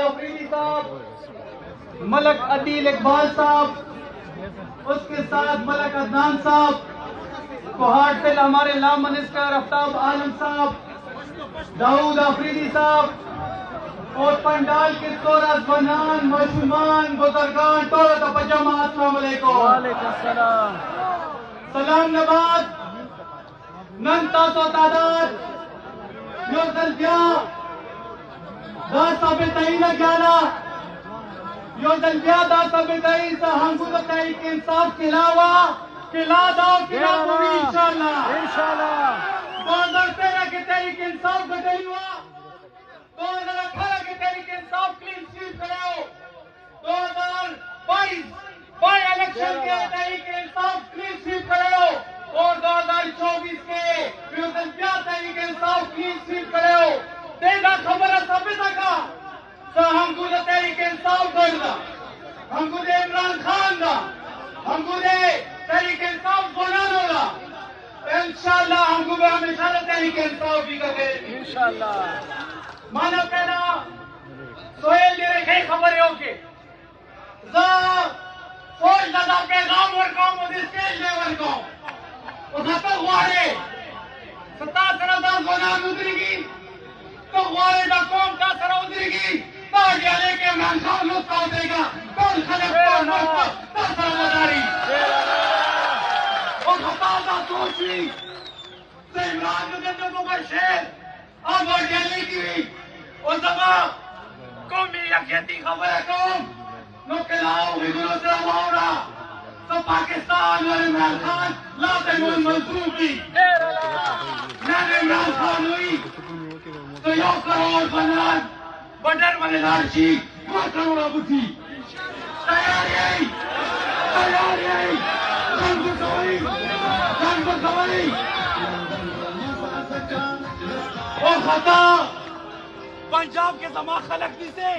अफरीदी साहब, मलक अदील इकबाल साहब, उसके साथ मलक अदनान साहब, कोहाट से हमारे ला मिनिस्टर आफ्ताब आलम साहब, दाऊद अफरीदी साहब और पंडाल के तोरा बनान मशमान बुजुर्गान तोरा का पजामा। अस्सलाम वालेकुम। सलाम नबाद नन तासो तादाद यो दलबिया दास्ता बेतई न ज्ञाना यो दलबिया दास्ता बेतई सा हमको तो तहरीक इंसाफ के अलावा किला दो किला पूरी इंशाल्लाह 2013 के तहरीक इंसाफ बदली हुआ 2018 के तहरीक इंसाफ क्लीन स्वीप कराओ 2022 बाई इलेक्शन के तहरीक इंसाफ क्लीन स्वीप कराओ और 2024 के तहरीक इंसाफ क्लीन स्वीप कराओ। देखा खबर है सभी का हमको तहरीक इंसाफ करना हमको इमरान खान का हमको तहरीक इंसाफ बोला होगा इंशाल्लाह हमको हमेशा तहरीक इंसाफ भी करेंगे इंशाल्लाह। मानव कहना सोहेल जी रखे खबर है ओके सोच लगा पैगाम और काम और स्टेज लेवल को उठाते हुए 17 गोदाम उतरेगी तो गुआरे का कौम का सरा उतरेगी ताजिया लेके इमरान खान लुत्फा उतरेगा कौन खलेफ कौन सरा मदारी और हताशा सोची से इमरान के जन्नतों का शेर अब दिल्ली की और जगह कौमी यकजहती खबर है कौम नो खिलाओ हिंदुओं से हमारा तो पाकिस्तान और इमरान खान लाते मंसूर की इमरान खान हुई तो यो करोड़ बनरान बटर बनेदार शी करोड़ा बुद्धि तैयारी खबरी और खता पंजाब के जमा खलक से